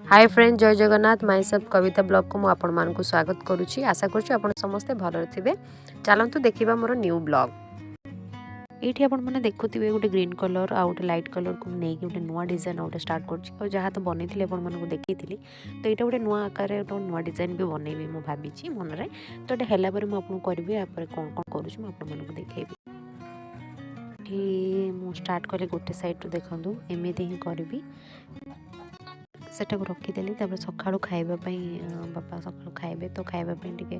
Hi friend जय जगन्नाथ माई सब कविता blog को मुझे स्वागत करुच्ची आशा करुच्ची समस्ते भल थे। चलतु देखा मोर न्यू ब्लॉग ये आपने देखुवे गोटे ग्रीन कलर आ गए लाइट कलर को नहीं गोटे नुआ डिजाइन गोटे स्टार्ट कर जहाँ तो बनई देखी तो यहाँ गोटे नुआ आकार गोटे नुआ डिजाइन भी बनईबी मुझे भावी मन में तो ये है मुझे करी यापर कौन कौन करूँ देखी मुझे स्टार्ट कली गोटे सैड्रु देखूँ एमती ही करी सेटा को रखीदेली सका खावाई बापा सका खाए तो खावाई टे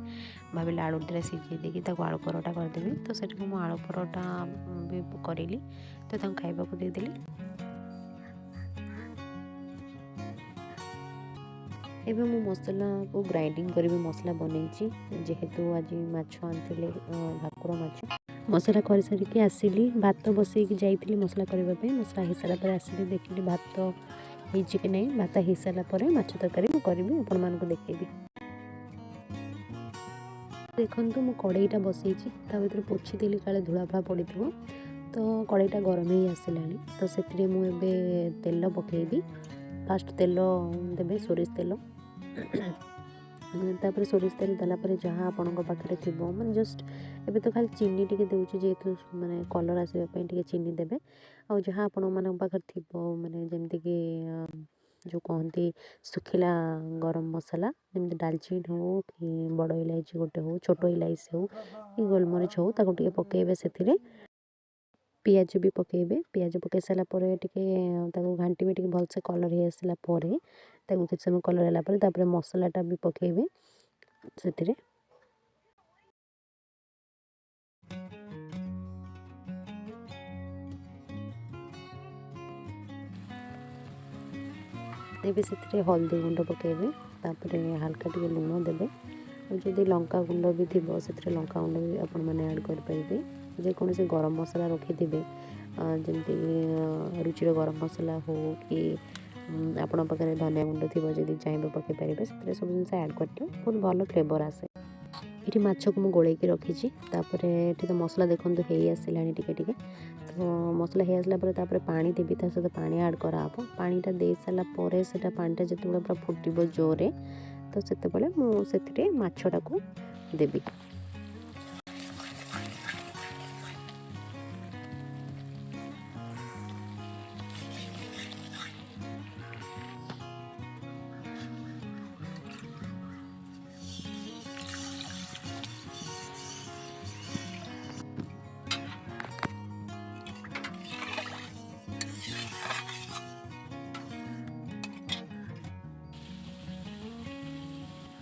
भाविल आलू टे सीझे देकी आलू परोटा करदेवी तो से आलू परोटा भी करी तो खावा को देदेली। एवं मु मसला को ग्राइंडिंग करी मसला बनई जेहेतु आज माछ आनी भाकुर माछ मसला कर सारिकी आसिली भात बसई जाइली मसला करने मसला हो सारा आसिली देखिली भात होइछि कि नहीं भात हो सारा माछ तरकारी करी आपको देखेबी। देखु मु कड़ईटा बसई भर पोछि देली काले धूलाफुला पड़ी तो कड़ईटा गरम ही आसला तो से मुझे तेल पकेबी फास्ट तेल देवे सोरिष तेल तापर सोरिष तेल देलापर जहाँ आपण पाखे थी मैं जस्ट एबे तो खाली चीनी टी दूसरी जेहेतु माने कलर आसवाई चीनी देवे आ जहाँ आपण मान पाखे थी माने जमती कि जो कहती सुखिला गरम मसला जमी डालचीन हो कि बड़ इलायची गोटे हो छोट इलायची हो कि गोलमरीच हो ताको टिके पकेबे से पियाज भी पकेबे पियाज पकई सारापर टे घाटी टे भलसे कलर हो आसला किसी समय कलर है मसलाटा भी पकेबे से देवे से हल्दी गुंड पकेबे तापर हल्का टे लुण देवे जदि लंका गुंड भी थी से लंका गुंड भी आपण मैंने ऐड करेंगे जेकोसी गरम मसला रखी थे जमती रुचि गरम मसला हो कि आपण पाखे धनिया गुंड थी जब चाहिए पकई पारे से सब जिन ऐड कर बहुत भल फ्लेवर आसे। ये माछ को मुझे गोल रखी तो मसला देखो हो आसला टे तो मसला हो आसला पानी देवी सहित पानी ऐड कराब पानीटा दे सारापर से पानीटा जो पूरा फुटब जोरे तो से मुझे माछटा को देवी।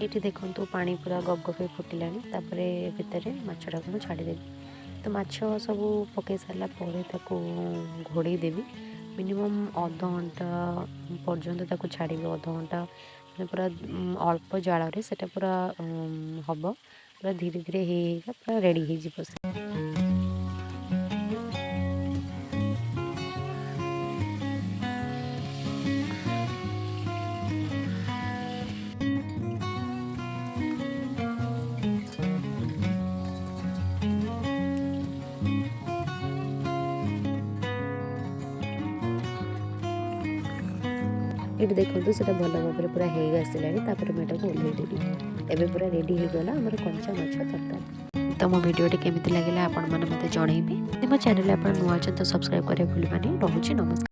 ये देखो पानी पूरा गप गप फुटिला भितर माछटा को छाड़देवी तो माछ सब पकई सारा घोड़े देवी मिनिमम अध घंटा पर्यंत छाड़ी अध घंटा पूरा अल्प जाल से पूरा हम पूरा धीरे धीरे पूरा रेडी हो। ये देखो से भल भाव पूरा हो आसला मुझे ओल्लैदेवी एवं पूरा रेडी हो गला आम कंचा माछ तरकारी। तो मो वीडियो केमी लगे आपण मैंने मत जनइबे मो चैनल आप नुआ तो सब्सक्राइब करें भूलबानी। रोचे नमस्कार।